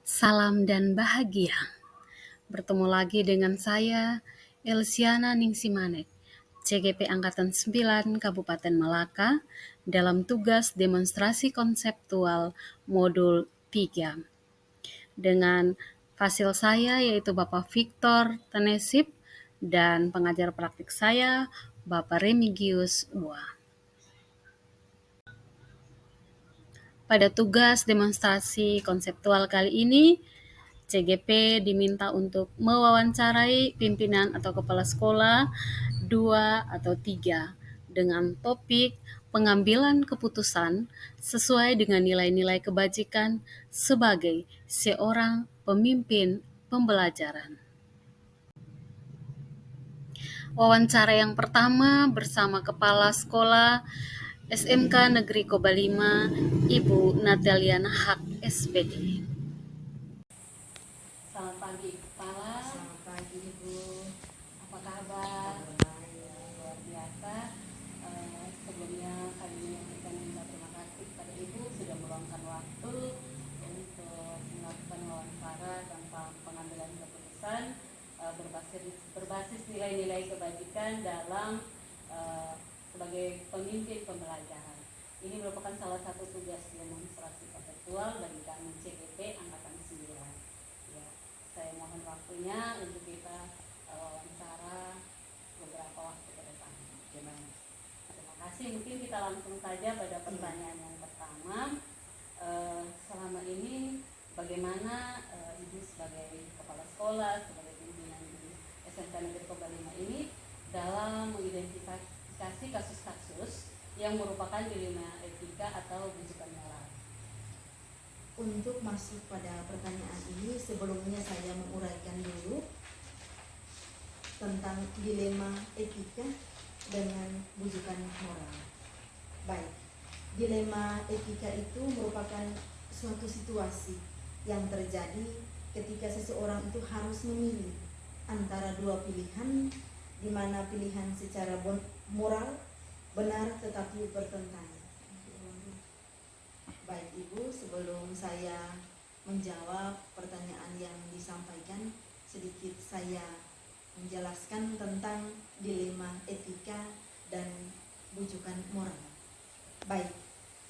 Salam dan bahagia. Bertemu lagi dengan saya, Elsiana Ningsimanek, CGP Angkatan 9 Kabupaten Malaka, dalam tugas demonstrasi konseptual modul 3. Dengan fasil saya yaitu Bapak Victor Tanesip dan pengajar praktik saya, Bapak Remigius Ua. Pada tugas demonstrasi konseptual kali ini, CGP diminta untuk mewawancarai pimpinan atau kepala sekolah 2 atau 3 dengan topik pengambilan keputusan sesuai dengan nilai-nilai kebajikan sebagai seorang pemimpin pembelajaran. Wawancara yang pertama bersama Kepala Sekolah SMK Negeri Kobalima, Ibu Natalia Nahak, SPD. Selamat pagi, Kepala. Selamat pagi, Ibu. Apa kabar? Luar biasa. Sebelumnya kami menyampaikan terima kasih kepada Ibu sudah meluangkan waktu untuk melakukan wawancara tentang pengambilan keputusan berbasis nilai-nilai kebajikan dalam sebagai pemimpin pembelajaran. Ini merupakan salah satu tugas demonstrasi konseptual bagi kami CGP Angkatan 9. Ya, saya mohon waktunya untuk kita wawancara beberapa waktu ke depan. Terima kasih. Mungkin kita langsung saja pada pertanyaan yang pertama. Selama ini bagaimana Ibu sebagai kepala sekolah, sebagai pimpinan di SMK Negeri Kobalima ini dalam mengidentifikasi kasus-kasus yang merupakan dilema etika atau bujukan moral? Untuk masuk pada pertanyaan ini, sebelumnya saya menguraikan dulu tentang dilema etika dengan bujukan moral. Baik, dilema etika itu merupakan suatu situasi yang terjadi ketika seseorang itu harus memilih antara dua pilihan, di mana pilihan secara moral benar tetapi bertentangan. Baik Ibu, sebelum saya menjawab pertanyaan yang disampaikan, sedikit saya menjelaskan tentang dilema etika dan bujukan moral. Baik,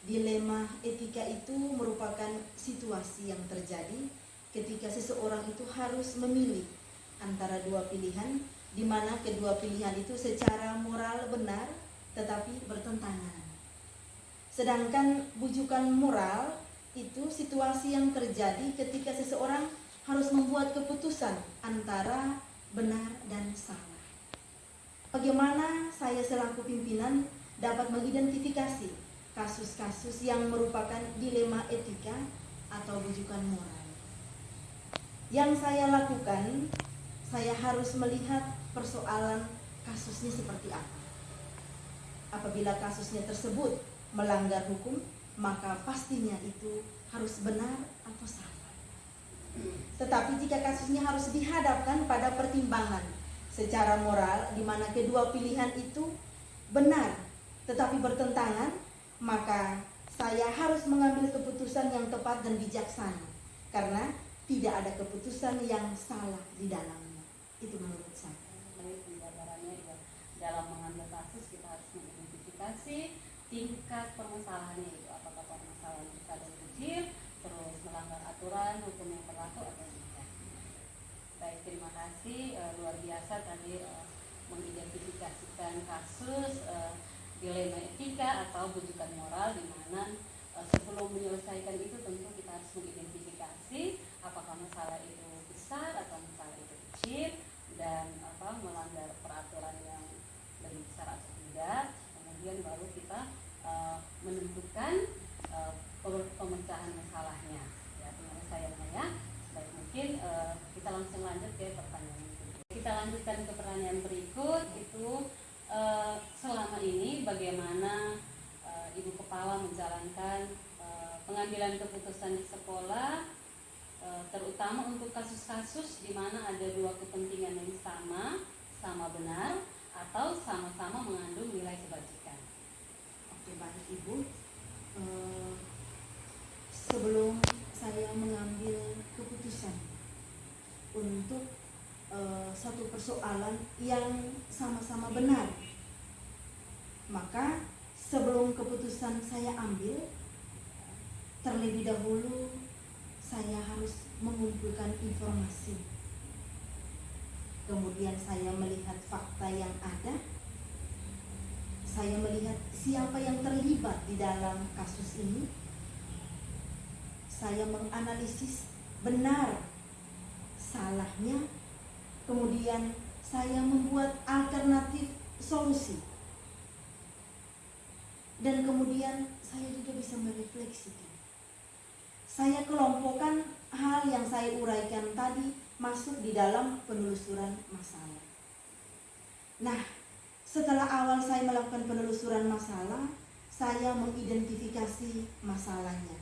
dilema etika itu merupakan situasi yang terjadi ketika seseorang itu harus memilih antara dua pilihan, di mana kedua pilihan itu secara moral benar tetapi bertentangan. Sedangkan bujukan moral itu situasi yang terjadi ketika seseorang harus membuat keputusan antara benar dan salah. Bagaimana saya selaku pimpinan dapat mengidentifikasi kasus-kasus yang merupakan dilema etika atau bujukan moral? Yang saya lakukan, saya harus melihat persoalan kasusnya seperti apa. Apabila kasusnya tersebut melanggar hukum, maka pastinya itu harus benar atau salah. Tetapi jika kasusnya harus dihadapkan pada pertimbangan secara moral, di mana kedua pilihan itu benar tetapi bertentangan, maka saya harus mengambil keputusan yang tepat dan bijaksana, karena tidak ada keputusan yang salah di dalamnya. Itu menurut saya. Baik, penjabarannya ya. Dalam mengambil kasus kita harus mengidentifikasi tingkat permasalahannya, itu apakah permasalahan besar dan kecil, terus melanggar aturan hukum yang berlaku atau tidak. Baik, terima kasih. Luar biasa tadi mengidentifikasikan kasus dilema etika atau bujukan moral, di mana sebelum menyelesaikan itu tentu kita harus mengidentifikasi apakah masalah itu besar atau masalah itu kecil, dan melanggar peraturan yang lebih besar atau tidak. Kemudian baru kita menentukan pemecahan masalahnya. Ya, penyelesaiannya ya. Baik, mungkin kita langsung lanjut ke pertanyaan berikut. Kita lanjutkan ke pertanyaan berikut, itu selama ini bagaimana Ibu Kepala menjalankan pengambilan keputusan di sekolah, terutama untuk kasus-kasus di mana ada dua kepentingan yang sama benar, atau sama-sama mengandung nilai kebajikan. Oke, baik Ibu. Sebelum saya mengambil keputusan untuk satu persoalan yang sama-sama benar. Maka sebelum keputusan saya ambil, terlebih dahulu saya harus mengumpulkan informasi. Kemudian saya melihat fakta yang ada. Saya melihat siapa yang terlibat di dalam kasus ini. Saya menganalisis benar salahnya. Kemudian saya membuat alternatif solusi. Dan kemudian saya juga bisa merefleksikan. Saya kelompokkan hal yang saya uraikan tadi masuk di dalam penelusuran masalah. Nah, setelah awal saya melakukan penelusuran masalah, saya mengidentifikasi masalahnya.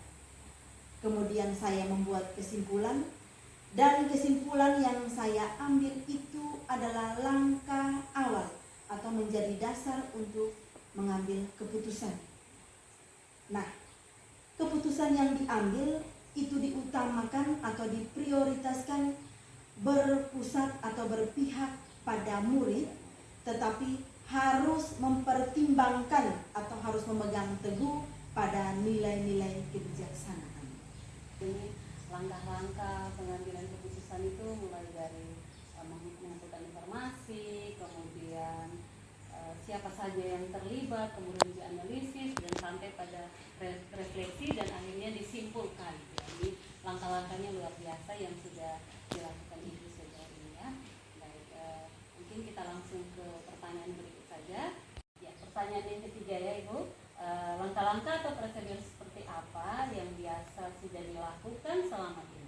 Kemudian saya membuat kesimpulan, dan kesimpulan yang saya ambil itu adalah langkah awal atau menjadi dasar untuk mengambil keputusan. Nah, keputusan yang diambil itu diutamakan atau diprioritaskan berpusat atau berpihak pada murid, tetapi harus mempertimbangkan atau harus memegang teguh pada nilai-nilai kebijaksanaan. Ini langkah-langkah pengambilan keputusan itu mulai dari mengumpulkan informasi, kemudian siapa saja yang terlibat, kemudian dianalisis dan sampai pada refleksi dan akhirnya disimpulkan. Jadi langkah-langkahnya luar biasa yang sudah dilakukan Ibu Saudari ya. Baik, mungkin kita langsung ke pertanyaan berikut saja. Ya, pertanyaan yang ketiga ya Ibu. Langkah-langkah atau prosedur seperti apa yang biasa sudah dilakukan selama ini